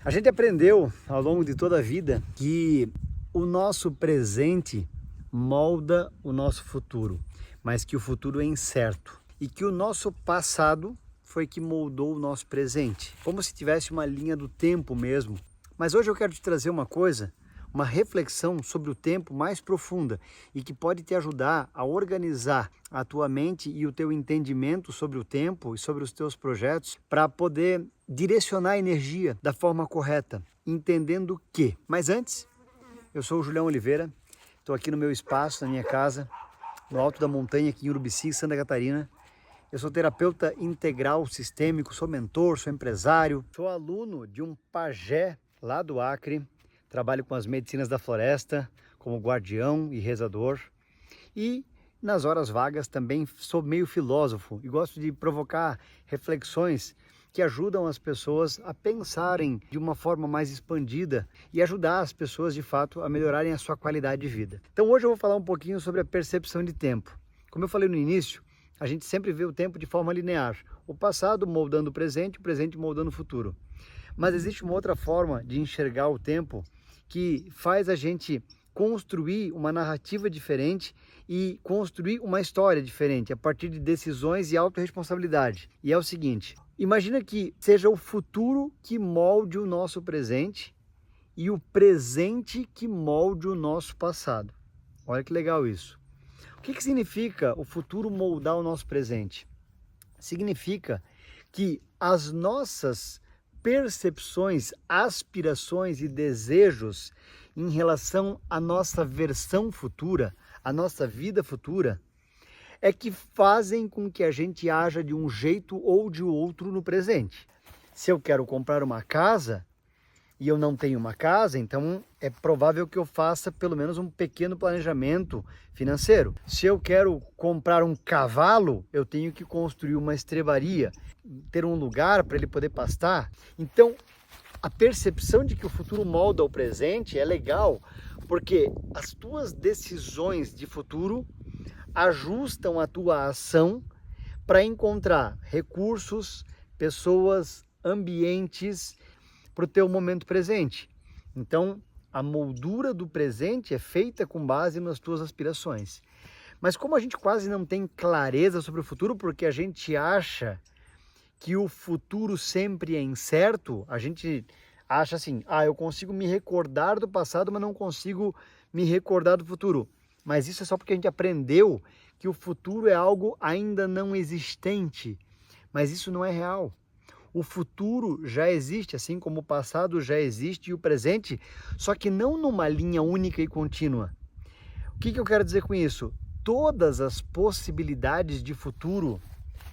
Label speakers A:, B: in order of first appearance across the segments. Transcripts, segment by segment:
A: A gente aprendeu ao longo de toda a vida que o nosso presente molda o nosso futuro, mas que o futuro é incerto e que o nosso passado foi que moldou o nosso presente, como se tivesse uma linha do tempo mesmo. Mas hoje eu quero te trazer uma coisa, uma reflexão sobre o tempo mais profunda e que pode te ajudar a organizar a tua mente e o teu entendimento sobre o tempo e sobre os teus projetos para poder direcionar a energia da forma correta, entendendo que. Mas antes, eu sou o Julião Oliveira, estou aqui no meu espaço, na minha casa, no alto da montanha aqui em Urubici, Santa Catarina. Eu sou terapeuta integral sistêmico, sou mentor, sou empresário, sou aluno de um pajé lá do Acre, trabalho com as medicinas da floresta, como guardião e rezador. E nas horas vagas também sou meio filósofo e gosto de provocar reflexões que ajudam as pessoas a pensarem de uma forma mais expandida e ajudar as pessoas de fato a melhorarem a sua qualidade de vida. Então hoje eu vou falar um pouquinho sobre a percepção de tempo. Como eu falei no início, a gente sempre vê o tempo de forma linear, o passado moldando o presente moldando o futuro. Mas existe uma outra forma de enxergar o tempo que faz a gente construir uma narrativa diferente e construir uma história diferente a partir de decisões e autorresponsabilidade. E é o seguinte, imagina que seja o futuro que molde o nosso presente e o presente que molde o nosso passado. Olha que legal isso. O que significa o futuro moldar o nosso presente? Significa que as nossas percepções, aspirações e desejos em relação à nossa versão futura, à nossa vida futura, é que fazem com que a gente haja de um jeito ou de outro no presente. Se eu quero comprar uma casa e eu não tenho uma casa, então é provável que eu faça pelo menos um pequeno planejamento financeiro. Se eu quero comprar um cavalo, eu tenho que construir uma estrebaria, ter um lugar para ele poder pastar. Então, a percepção de que o futuro molda o presente é legal, porque as tuas decisões de futuro ajustam a tua ação para encontrar recursos, pessoas, ambientes para o teu momento presente. Então, a moldura do presente é feita com base nas tuas aspirações. Mas como a gente quase não tem clareza sobre o futuro, porque a gente acha que o futuro sempre é incerto, a gente acha assim, eu consigo me recordar do passado, mas não consigo me recordar do futuro. Mas isso é só porque a gente aprendeu que o futuro é algo ainda não existente, mas isso não é real. O futuro já existe, assim como o passado já existe e o presente, só que não numa linha única e contínua. O que eu quero dizer com isso? Todas as possibilidades de futuro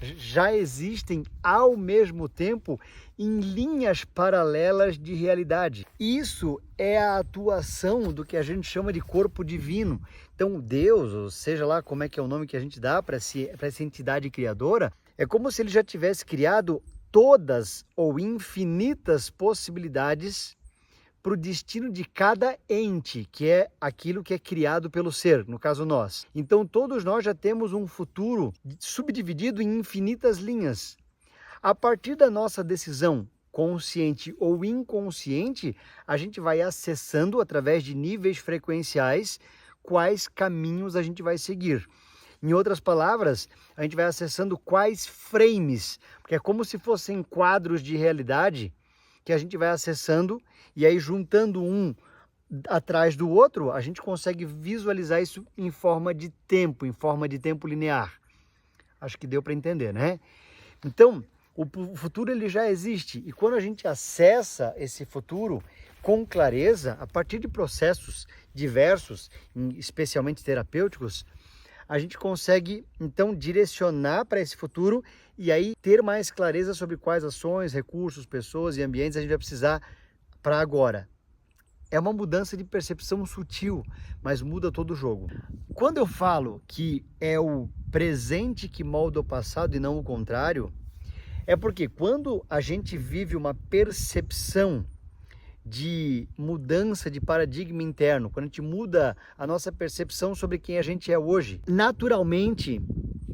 A: já existem ao mesmo tempo em linhas paralelas de realidade. Isso é a atuação do que a gente chama de corpo divino. Então Deus, ou seja lá como é que é o nome que a gente dá para essa entidade criadora, é como se ele já tivesse criado todas ou infinitas possibilidades para o destino de cada ente, que é aquilo que é criado pelo ser, no caso nós. Então todos nós já temos um futuro subdividido em infinitas linhas. A partir da nossa decisão, consciente ou inconsciente, a gente vai acessando através de níveis frequenciais quais caminhos a gente vai seguir. Em outras palavras, a gente vai acessando quais frames, porque é como se fossem quadros de realidade que a gente vai acessando e aí juntando um atrás do outro, a gente consegue visualizar isso em forma de tempo linear. Acho que deu para entender, né? Então, o futuro ele já existe e quando a gente acessa esse futuro com clareza, a partir de processos diversos, especialmente terapêuticos, a gente consegue então direcionar para esse futuro e aí ter mais clareza sobre quais ações, recursos, pessoas e ambientes a gente vai precisar para agora. É uma mudança de percepção sutil, mas muda todo o jogo. Quando eu falo que é o presente que molda o passado e não o contrário, é porque quando a gente vive uma percepção de mudança de paradigma interno, quando a gente muda a nossa percepção sobre quem a gente é hoje, naturalmente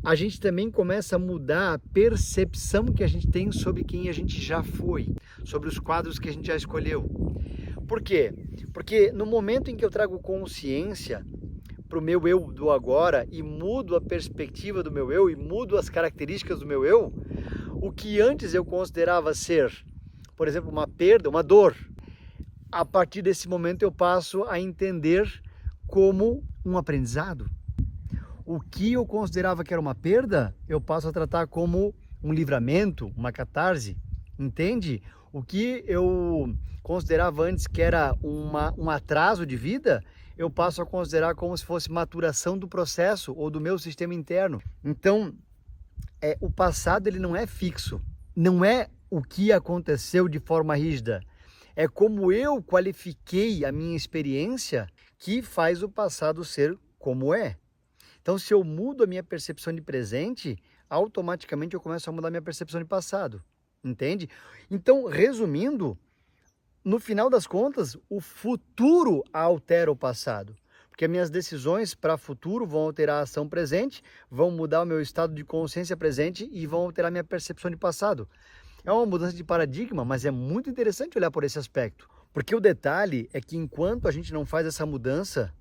A: a gente também começa a mudar a percepção que a gente tem sobre quem a gente já foi, sobre os quadros que a gente já escolheu. Por quê? Porque no momento em que eu trago consciência para o meu eu do agora e mudo a perspectiva do meu eu e mudo as características do meu eu, o que antes eu considerava ser, por exemplo, uma perda, uma dor, a partir desse momento eu passo a entender como um aprendizado. O que eu considerava que era uma perda, eu passo a tratar como um livramento, uma catarse, entende? O que eu considerava antes que era um atraso de vida, eu passo a considerar como se fosse maturação do processo ou do meu sistema interno. Então, o passado ele não é fixo, não é o que aconteceu de forma rígida, é como eu qualifiquei a minha experiência que faz o passado ser como é. Então, se eu mudo a minha percepção de presente, automaticamente eu começo a mudar a minha percepção de passado, entende? Então, resumindo, no final das contas, o futuro altera o passado, porque minhas decisões para o futuro vão alterar a ação presente, vão mudar o meu estado de consciência presente e vão alterar minha percepção de passado. É uma mudança de paradigma, mas é muito interessante olhar por esse aspecto, porque o detalhe é que enquanto a gente não faz essa mudança,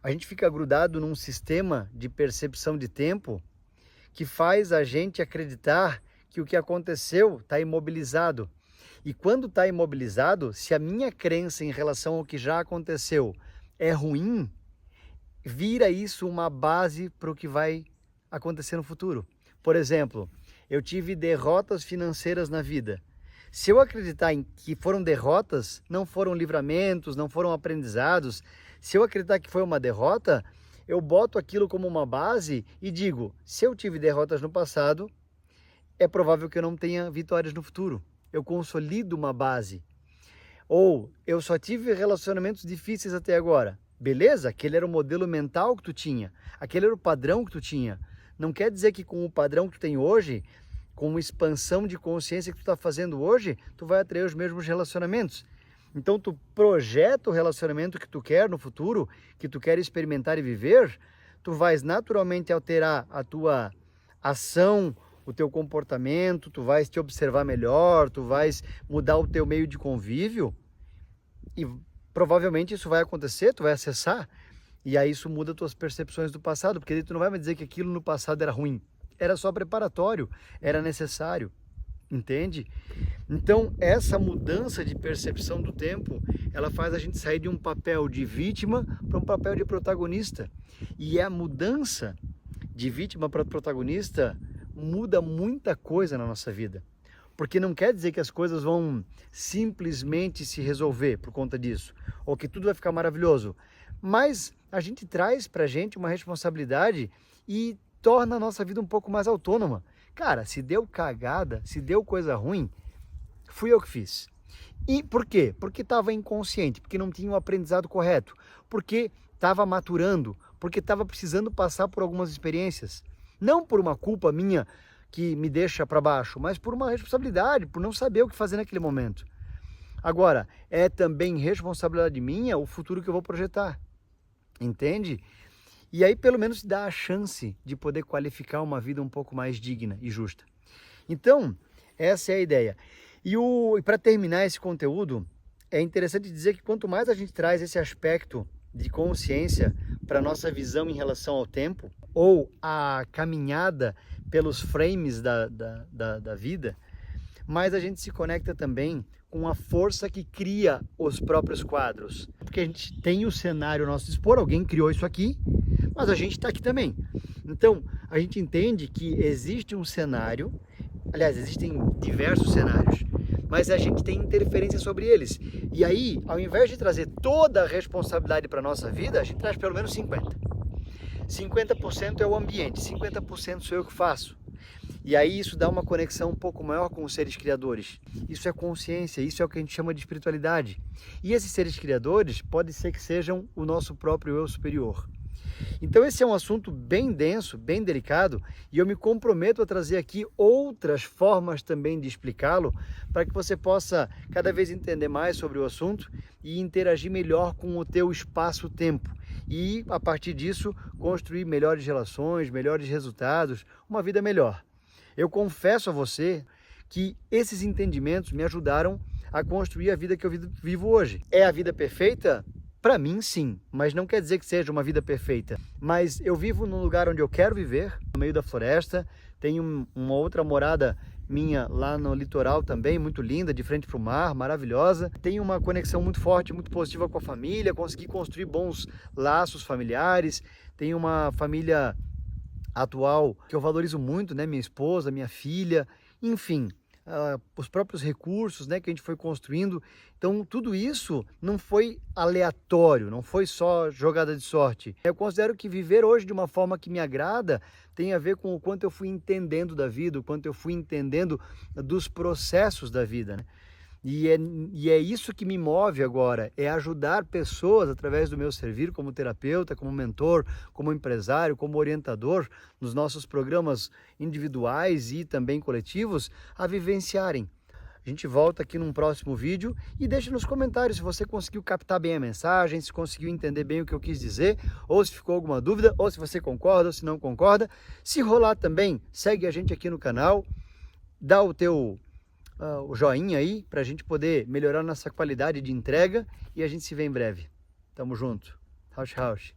A: a gente fica grudado num sistema de percepção de tempo que faz a gente acreditar que o que aconteceu está imobilizado. E quando está imobilizado, se a minha crença em relação ao que já aconteceu é ruim, vira isso uma base para o que vai acontecer no futuro. Por exemplo, eu tive derrotas financeiras na vida. Se eu acreditar em que foram derrotas, não foram livramentos, não foram aprendizados, se eu acreditar que foi uma derrota, eu boto aquilo como uma base e digo, se eu tive derrotas no passado, é provável que eu não tenha vitórias no futuro. Eu consolido uma base. Ou eu só tive relacionamentos difíceis até agora. Beleza, aquele era o modelo mental que tu tinha, aquele era o padrão que tu tinha. Não quer dizer que com o padrão que tu tem hoje, com uma expansão de consciência que tu está fazendo hoje, tu vai atrair os mesmos relacionamentos. Então tu projeta o relacionamento que tu quer no futuro, que tu quer experimentar e viver, tu vais naturalmente alterar a tua ação, o teu comportamento, tu vais te observar melhor, tu vais mudar o teu meio de convívio e provavelmente isso vai acontecer, tu vai acessar e aí isso muda tuas percepções do passado, porque aí tu não vai me dizer que aquilo no passado era ruim, era só preparatório, era necessário, entende? Então, essa mudança de percepção do tempo, ela faz a gente sair de um papel de vítima para um papel de protagonista. E a mudança de vítima para protagonista muda muita coisa na nossa vida. Porque não quer dizer que as coisas vão simplesmente se resolver por conta disso, ou que tudo vai ficar maravilhoso. Mas a gente traz para a gente uma responsabilidade e torna a nossa vida um pouco mais autônoma. Cara, se deu cagada, se deu coisa ruim, fui eu que fiz. E por quê? Porque estava inconsciente, porque não tinha o aprendizado correto, porque estava maturando, porque estava precisando passar por algumas experiências. Não por uma culpa minha que me deixa para baixo, mas por uma responsabilidade, por não saber o que fazer naquele momento. Agora, é também responsabilidade minha o futuro que eu vou projetar, entende? E aí pelo menos dá a chance de poder qualificar uma vida um pouco mais digna e justa. Então, essa é a ideia. E para terminar esse conteúdo, é interessante dizer que quanto mais a gente traz esse aspecto de consciência para a nossa visão em relação ao tempo, ou a caminhada pelos frames da vida, mais a gente se conecta também com a força que cria os próprios quadros. Porque a gente tem o cenário ao nosso dispor, alguém criou isso aqui, mas a gente está aqui também. Então, a gente entende que existe um cenário, aliás, existem diversos cenários, mas a gente tem interferência sobre eles. E aí, ao invés de trazer toda a responsabilidade para a nossa vida, a gente traz pelo menos 50%. 50% é o ambiente, 50% sou eu que faço. E aí isso dá uma conexão um pouco maior com os seres criadores. Isso é consciência, isso é o que a gente chama de espiritualidade. E esses seres criadores pode ser que sejam o nosso próprio eu superior. Então esse é um assunto bem denso, bem delicado, e eu me comprometo a trazer aqui outras formas também de explicá-lo, para que você possa cada vez entender mais sobre o assunto e interagir melhor com o teu espaço-tempo. E a partir disso construir melhores relações, melhores resultados, uma vida melhor. Eu confesso a você que esses entendimentos me ajudaram a construir a vida que eu vivo hoje. É a vida perfeita? Para mim, sim, mas não quer dizer que seja uma vida perfeita. Mas eu vivo num lugar onde eu quero viver, no meio da floresta. Tenho uma outra morada minha lá no litoral também, muito linda, de frente para o mar, maravilhosa. Tenho uma conexão muito forte, muito positiva com a família, consegui construir bons laços familiares. Tenho uma família atual que eu valorizo muito, né? Minha esposa, minha filha, enfim. Os próprios recursos, né, que a gente foi construindo. Então tudo isso não foi aleatório, não foi só jogada de sorte. Eu considero que viver hoje de uma forma que me agrada tem a ver com o quanto eu fui entendendo da vida, o quanto eu fui entendendo dos processos da vida, né? E é isso que me move agora, é ajudar pessoas através do meu servir como terapeuta, como mentor, como empresário, como orientador, nos nossos programas individuais e também coletivos, a vivenciarem. A gente volta aqui num próximo vídeo e deixa nos comentários se você conseguiu captar bem a mensagem, se conseguiu entender bem o que eu quis dizer, ou se ficou alguma dúvida, ou se você concorda ou se não concorda. Se rolar também, segue a gente aqui no canal, dá o joinha aí para a gente poder melhorar nossa qualidade de entrega e a gente se vê em breve. Tamo junto. Rausch, Rausch.